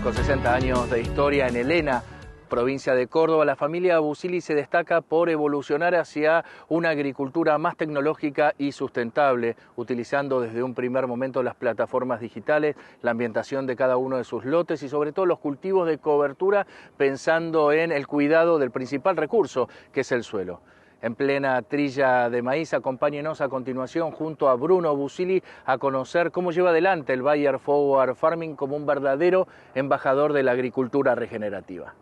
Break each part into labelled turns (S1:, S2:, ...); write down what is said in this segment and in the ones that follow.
S1: Con 60 años de historia en Helena, provincia de Córdoba, la familia Busili se destaca por evolucionar hacia una agricultura más tecnológica y sustentable, utilizando desde un primer momento las plataformas digitales, la ambientación de cada uno de sus lotes y sobre todo los cultivos de cobertura, pensando en el cuidado del principal recurso, que es el suelo. En plena trilla de maíz, acompáñenos a continuación junto a Bruno Busili a conocer cómo lleva adelante el Bayer Forward Farming como un verdadero embajador de la agricultura regenerativa.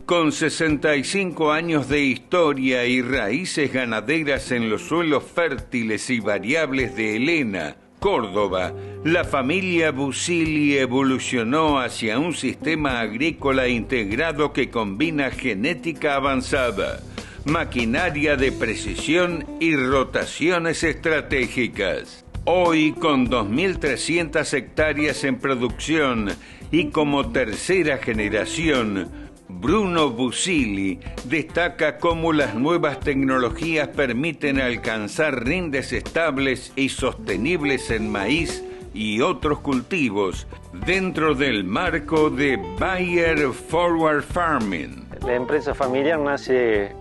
S2: Con 65 años de historia y raíces ganaderas en los suelos fértiles y variables de Helena, Córdoba, la familia Busili evolucionó hacia un sistema agrícola integrado que combina genética avanzada, maquinaria de precisión y rotaciones estratégicas. Hoy, con 2.300 hectáreas en producción y como tercera generación, Bruno Busili destaca cómo las nuevas tecnologías permiten alcanzar rindes estables y sostenibles en maíz y otros cultivos dentro del marco de Bayer Forward Farming.
S3: La empresa familiar nace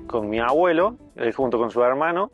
S3: con mi abuelo, él junto con su hermano.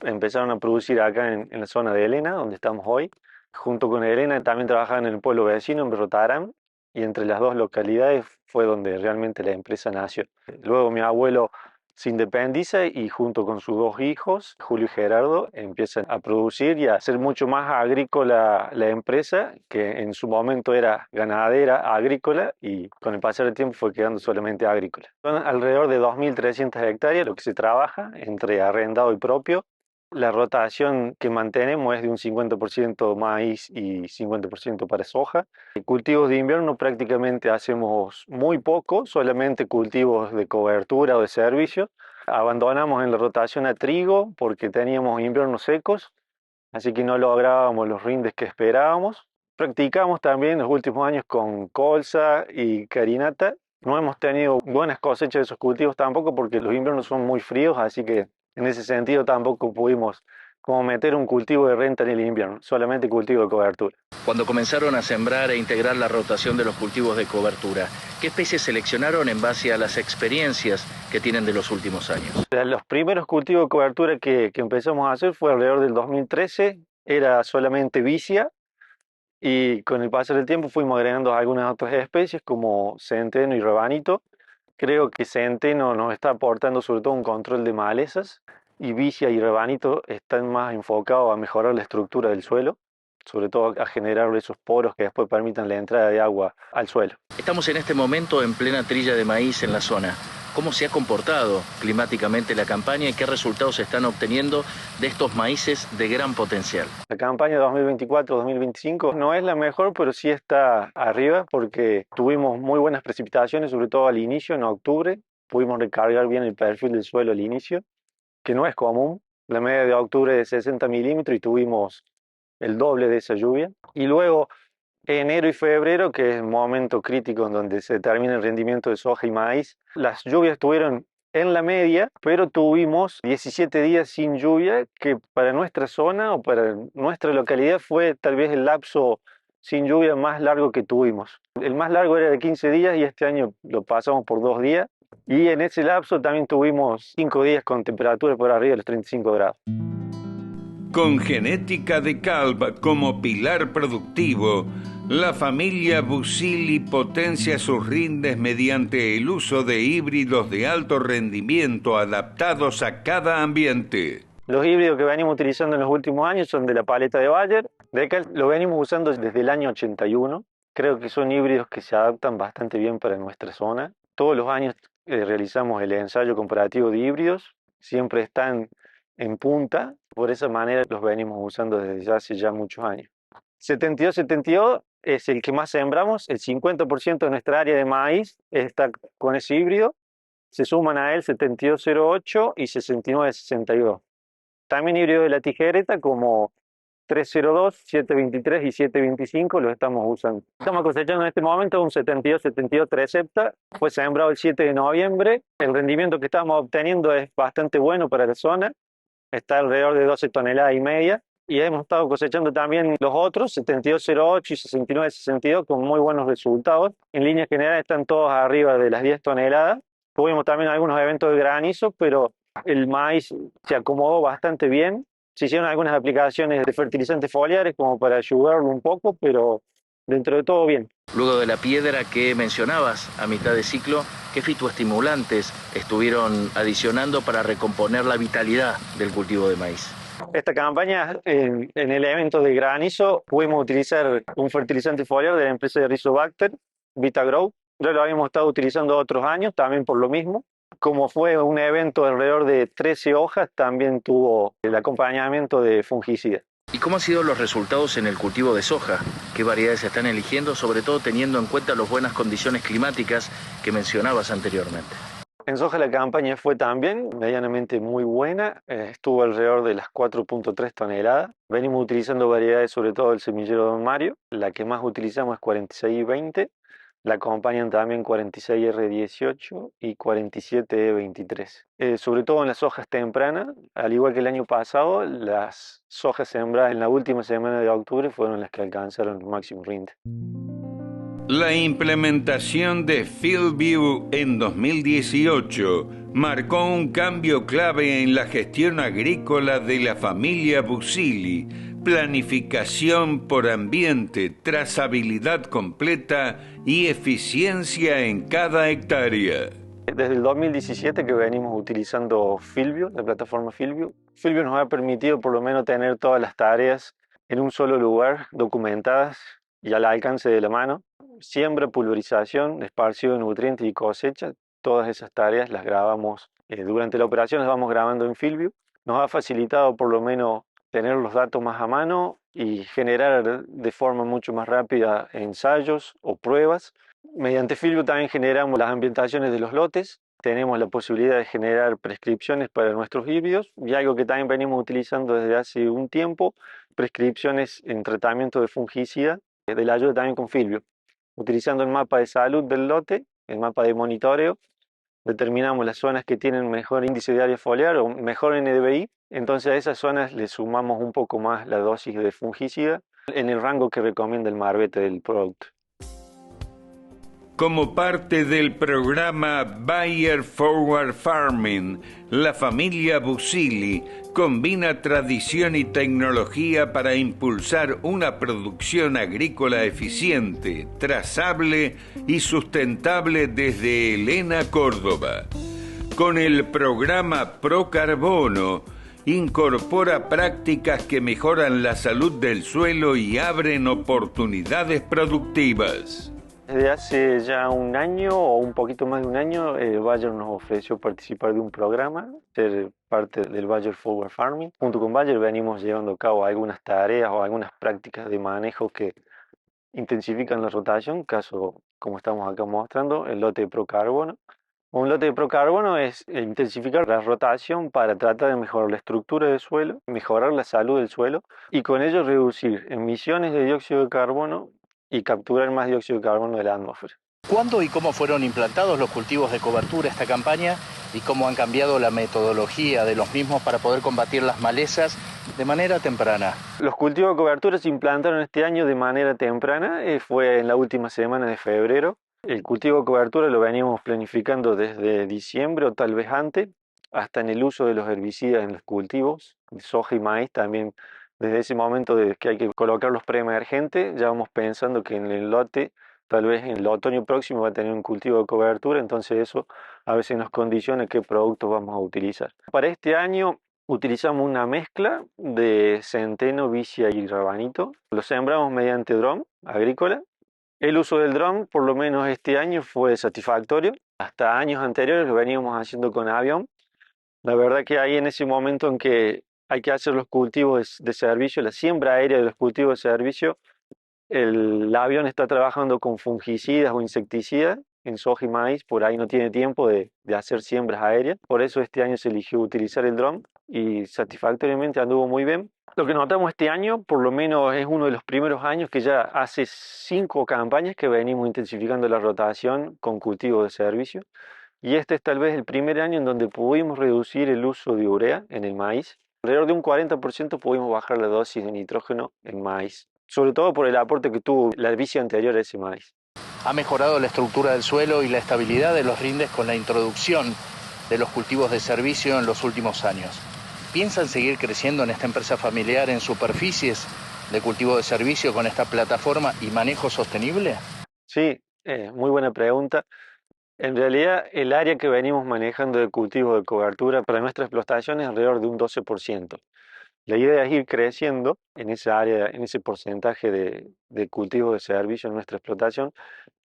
S3: Empezaron a producir acá en la zona de Helena, donde estamos hoy. Junto con Helena también trabajaban en el pueblo vecino, en Berrotarán, y entre las dos localidades fue donde realmente la empresa nació. Luego mi abuelo se independiza y junto con sus dos hijos, Julio y Gerardo, empiezan a producir y a hacer mucho más agrícola la empresa, que en su momento era ganadera, agrícola, y con el pasar del tiempo fue quedando solamente agrícola. Son alrededor de 2.300 hectáreas lo que se trabaja entre arrendado y propio. La rotación que mantenemos es de un 50% maíz y 50% para soja. Cultivos de invierno prácticamente hacemos muy poco, solamente cultivos de cobertura o de servicio. Abandonamos en la rotación a trigo porque teníamos inviernos secos, así que no lográbamos los rindes que esperábamos. Practicamos también los últimos años con colza y carinata. No hemos tenido buenas cosechas de esos cultivos tampoco porque los inviernos son muy fríos, así que en ese sentido tampoco pudimos como meter un cultivo de renta en el invierno, solamente cultivo de cobertura.
S1: Cuando comenzaron a sembrar e integrar la rotación de los cultivos de cobertura, ¿qué especies seleccionaron en base a las experiencias que tienen de los últimos años?
S3: Los primeros cultivos de cobertura que empezamos a hacer fue alrededor del 2013, era solamente vicia, y con el pasar del tiempo fuimos agregando algunas otras especies como centeno y rabanito. Creo que centeno nos está aportando sobre todo un control de malezas y vicia y rabanito están más enfocados a mejorar la estructura del suelo, sobre todo a generar esos poros que después permitan la entrada de agua al suelo.
S1: Estamos en este momento en plena trilla de maíz en la zona. ¿Cómo se ha comportado climáticamente la campaña y qué resultados se están obteniendo de estos maíces de gran potencial?
S3: La campaña 2024-2025 no es la mejor, pero sí está arriba porque tuvimos muy buenas precipitaciones, sobre todo al inicio, en octubre. Pudimos recargar bien el perfil del suelo al inicio, que no es común. La media de octubre es de 60 milímetros y tuvimos el doble de esa lluvia. Y luego enero y febrero, que es el momento crítico en donde se determina el rendimiento de soja y maíz, las lluvias estuvieron en la media, pero tuvimos 17 días sin lluvia, que para nuestra zona o para nuestra localidad fue tal vez el lapso sin lluvia más largo que tuvimos. El más largo era de 15 días y este año lo pasamos por 2 días. Y en ese lapso también tuvimos 5 días con temperatura por arriba de los 35 grados.
S2: Con genética de Calv como pilar productivo, la familia Busili potencia sus rindes mediante el uso de híbridos de alto rendimiento adaptados a cada ambiente.
S3: Los híbridos que venimos utilizando en los últimos años son de la paleta de Bayer. Lo venimos usando desde el año 81. Creo que son híbridos que se adaptan bastante bien para nuestra zona. Todos los años realizamos el ensayo comparativo de híbridos. Siempre están en punta. Por esa manera los venimos usando desde hace ya muchos años. 72-72 es el que más sembramos. El 50% de nuestra área de maíz está con ese híbrido. Se suman a él 72-08 y 69-62. También híbridos de la tijereta como 302, 723 y 725 los estamos usando. Estamos cosechando en este momento un 72-72 Trecepta. Fue sembrado el 7 de noviembre. El rendimiento que estamos obteniendo es bastante bueno para la zona. Está alrededor de 12 toneladas y media. y hemos estado cosechando también los otros, 7208 y 6962, con muy buenos resultados. En línea general están todos arriba de las 10 toneladas. Tuvimos también algunos eventos de granizo, pero el maíz se acomodó bastante bien. Se hicieron algunas aplicaciones de fertilizantes foliares como para ayudarlo un poco, pero dentro de todo bien.
S1: Luego de la piedra que mencionabas a mitad de ciclo, ¿qué fitoestimulantes estuvieron adicionando para recomponer la vitalidad del cultivo de maíz?
S3: Esta campaña, en el evento de granizo, pudimos utilizar un fertilizante foliar de la empresa de Rizobacter, VitaGrow. Ya lo habíamos estado utilizando otros años, también por lo mismo. Como fue un evento de alrededor de 13 hojas, también tuvo el acompañamiento de fungicida.
S1: ¿Y cómo han sido los resultados en el cultivo de soja? ¿Qué variedades se están eligiendo, sobre todo teniendo en cuenta las buenas condiciones climáticas que mencionabas anteriormente?
S3: En soja la campaña fue también medianamente muy buena, estuvo alrededor de las 4.3 toneladas. Venimos utilizando variedades, sobre todo el semillero Don Mario, la que más utilizamos es 4620, la acompañan también 46R18 y 47E23. Sobre todo en las sojas tempranas, al igual que el año pasado, las sojas sembradas en la última semana de octubre fueron las que alcanzaron el máximo rinde.
S2: La implementación de FieldView en 2018 marcó un cambio clave en la gestión agrícola de la familia Busili: planificación por ambiente, trazabilidad completa y eficiencia en cada hectárea.
S3: Desde el 2017 que venimos utilizando FieldView, la plataforma FieldView. FieldView nos ha permitido por lo menos tener todas las tareas en un solo lugar, documentadas y al alcance de la mano. Siembra, pulverización, esparcido de nutrientes y cosecha, todas esas tareas las grabamos durante la operación, las vamos grabando en FieldView. Nos ha facilitado por lo menos tener los datos más a mano y generar de forma mucho más rápida ensayos o pruebas. Mediante FieldView también generamos las ambientaciones de los lotes, tenemos la posibilidad de generar prescripciones para nuestros híbridos y algo que también venimos utilizando desde hace un tiempo, prescripciones en tratamiento de fungicida, de la ayuda también con FieldView. Utilizando el mapa de salud del lote, el mapa de monitoreo, determinamos las zonas que tienen mejor índice de área foliar o mejor NDVI, entonces a esas zonas le sumamos un poco más la dosis de fungicida en el rango que recomienda el marbete del producto.
S2: Como parte del programa Bayer Forward Farming, la familia Busili combina tradición y tecnología para impulsar una producción agrícola eficiente, trazable y sustentable desde Helena, Córdoba. Con el programa Procarbono, incorpora prácticas que mejoran la salud del suelo y abren oportunidades productivas.
S3: Desde hace ya un año o un poquito más de un año, Bayer nos ofreció participar de un programa, ser parte del Bayer Forward Farming. Junto con Bayer venimos llevando a cabo algunas tareas o algunas prácticas de manejo que intensifican la rotación, caso como estamos acá mostrando, el lote de procarbono. Un lote de procarbono es intensificar la rotación para tratar de mejorar la estructura del suelo, mejorar la salud del suelo y con ello reducir emisiones de dióxido de carbono y capturar más dióxido de carbono de la atmósfera.
S1: ¿Cuándo y cómo fueron implantados los cultivos de cobertura esta campaña y cómo han cambiado la metodología de los mismos para poder combatir las malezas de manera temprana?
S3: Los cultivos de cobertura se implantaron este año de manera temprana, fue en la última semana de febrero. El cultivo de cobertura lo veníamos planificando desde diciembre o tal vez antes, hasta en el uso de los herbicidas en los cultivos, soja y maíz también. Desde ese momento de que hay que colocar los preemergentes, ya vamos pensando que en el lote, tal vez en el otoño próximo va a tener un cultivo de cobertura, entonces eso a veces nos condiciona qué productos vamos a utilizar. Para este año utilizamos una mezcla de centeno, vicia y rabanito. Lo sembramos mediante dron agrícola. El uso del dron, por lo menos este año, fue satisfactorio. Hasta años anteriores lo veníamos haciendo con avión. La verdad que ahí en ese momento en que hay que hacer los cultivos de servicio, la siembra aérea de los cultivos de servicio, el avión está trabajando con fungicidas o insecticidas en soja y maíz, por ahí no tiene tiempo de hacer siembras aéreas. Por eso este año se eligió utilizar el dron y satisfactoriamente anduvo muy bien. Lo que notamos este año, por lo menos es uno de los primeros años que ya hace 5 campañas que venimos intensificando la rotación con cultivos de servicio. Y este es tal vez el primer año en donde pudimos reducir el uso de urea en el maíz. Alrededor de un 40% pudimos bajar la dosis de nitrógeno en maíz, sobre todo por el aporte que tuvo la vicia anterior a ese maíz.
S1: Ha mejorado la estructura del suelo y la estabilidad de los rindes con la introducción de los cultivos de servicio en los últimos años. ¿Piensan seguir creciendo en esta empresa familiar en superficies de cultivo de servicio con esta plataforma y manejo sostenible?
S3: Sí, muy buena pregunta. En realidad, el área que venimos manejando de cultivo de cobertura para nuestra explotación es alrededor de un 12%. La idea es ir creciendo en esa área, en ese porcentaje de cultivo de servicio en nuestra explotación.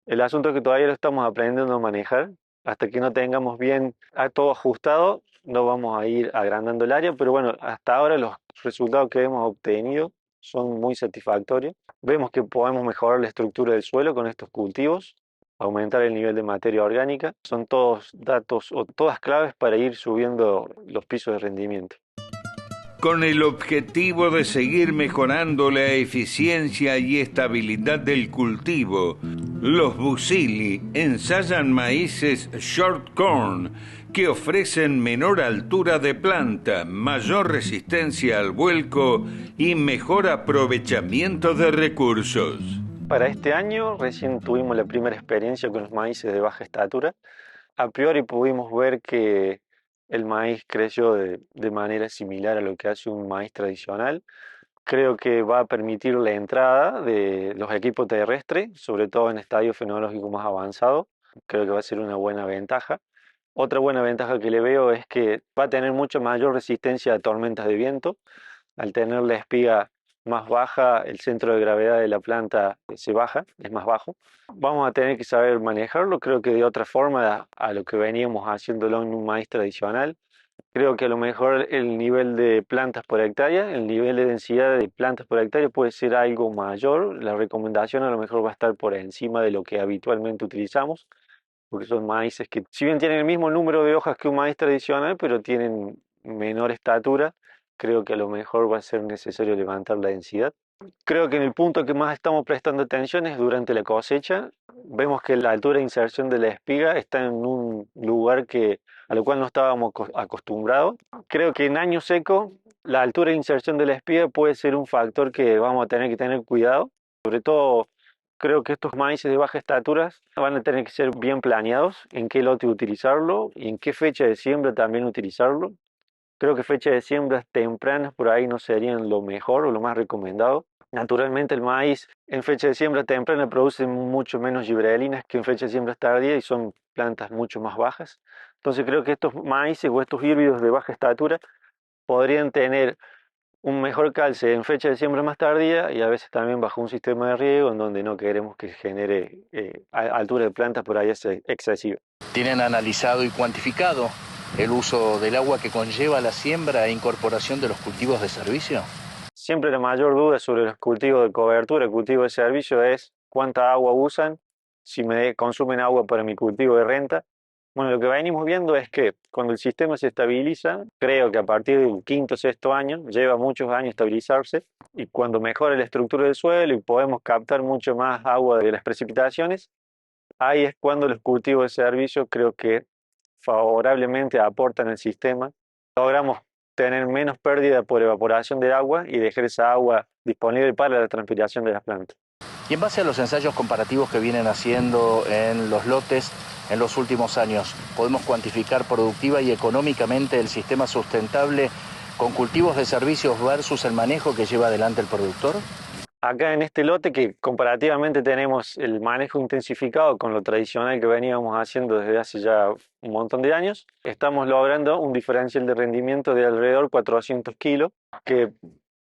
S3: El asunto es que todavía lo estamos aprendiendo a manejar. Hasta que no tengamos bien todo ajustado, no vamos a ir agrandando el área, pero bueno, hasta ahora los resultados que hemos obtenido son muy satisfactorios. Vemos que podemos mejorar la estructura del suelo con estos cultivos, aumentar el nivel de materia orgánica. Son todos datos o todas claves para ir subiendo los pisos de rendimiento.
S2: Con el objetivo de seguir mejorando la eficiencia y estabilidad del cultivo, los Busili ensayan maíces short corn que ofrecen menor altura de planta, mayor resistencia al vuelco y mejor aprovechamiento de recursos.
S3: Para este año recién tuvimos la primera experiencia con los maíces de baja estatura. A priori pudimos ver que el maíz creció de manera similar a lo que hace un maíz tradicional. Creo que va a permitir la entrada de los equipos terrestres, sobre todo en estadios fenológicos más avanzados. Creo que va a ser una buena ventaja. Otra buena ventaja que le veo es que va a tener mucha mayor resistencia a tormentas de viento. Al tener la espiga más baja, el centro de gravedad de la planta se baja, es más bajo. Vamos a tener que saber manejarlo, creo que de otra forma a lo que veníamos haciéndolo en un maíz tradicional. Creo que a lo mejor el nivel de plantas por hectárea, el nivel de densidad de plantas por hectárea puede ser algo mayor. La recomendación a lo mejor va a estar por encima de lo que habitualmente utilizamos, porque son maíces que, si bien tienen el mismo número de hojas que un maíz tradicional, pero tienen menor estatura, creo que a lo mejor va a ser necesario levantar la densidad. Creo que en el punto que más estamos prestando atención es durante la cosecha. Vemos que la altura de inserción de la espiga está en un lugar a lo cual no estábamos acostumbrados. Creo que en año seco la altura de inserción de la espiga puede ser un factor que vamos a tener que tener cuidado. Sobre todo creo que estos maíces de baja estatura van a tener que ser bien planeados en qué lote utilizarlo y en qué fecha de siembra también utilizarlo. Creo que fechas de siembras tempranas por ahí no serían lo mejor o lo más recomendado. Naturalmente el maíz en fecha de siembra temprana produce mucho menos gibrelinas que en fecha de siembra tardía y son plantas mucho más bajas. Entonces creo que estos maíces o estos híbridos de baja estatura podrían tener un mejor calce en fecha de siembra más tardía y a veces también bajo un sistema de riego en donde no queremos que genere altura de plantas por ahí excesiva.
S1: ¿Tienen analizado y cuantificado el uso del agua que conlleva la siembra e incorporación de los cultivos de servicio?
S3: Siempre la mayor duda sobre los cultivos de cobertura, cultivos de servicio es cuánta agua usan, si me consumen agua para mi cultivo de renta. Bueno, lo que venimos viendo es que cuando el sistema se estabiliza, creo que a partir del quinto o sexto año, lleva muchos años estabilizarse, y cuando mejora la estructura del suelo y podemos captar mucho más agua de las precipitaciones, ahí es cuando los cultivos de servicio creo que favorablemente aportan al sistema. Logramos tener menos pérdida por evaporación de agua y dejar esa agua disponible para la transpiración de las plantas.
S1: Y en base a los ensayos comparativos que vienen haciendo en los lotes en los últimos años, ¿podemos cuantificar productiva y económicamente el sistema sustentable con cultivos de servicios versus el manejo que lleva adelante el productor?
S3: Acá en este lote que comparativamente tenemos el manejo intensificado con lo tradicional que veníamos haciendo desde hace ya un montón de años, estamos logrando un diferencial de rendimiento de alrededor 400 kilos, que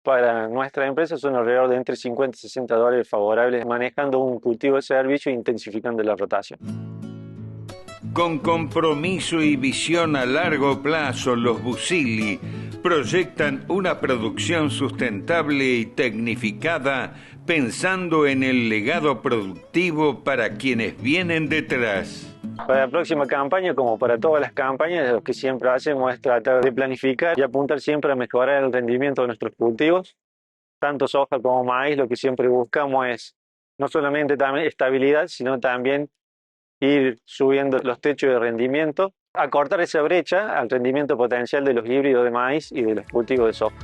S3: para nuestra empresa son alrededor de entre 50 y 60 dólares favorables manejando un cultivo de servicio e intensificando la rotación.
S2: Con compromiso y visión a largo plazo, los Busili proyectan una producción sustentable y tecnificada pensando en el legado productivo para quienes vienen detrás.
S3: Para la próxima campaña, como para todas las campañas, lo que siempre hacemos es tratar de planificar y apuntar siempre a mejorar el rendimiento de nuestros cultivos. Tanto soja como maíz, lo que siempre buscamos es no solamente también estabilidad, sino también ir subiendo los techos de rendimiento. acortar esa brecha al rendimiento potencial de los híbridos de maíz y de los cultivos de soja.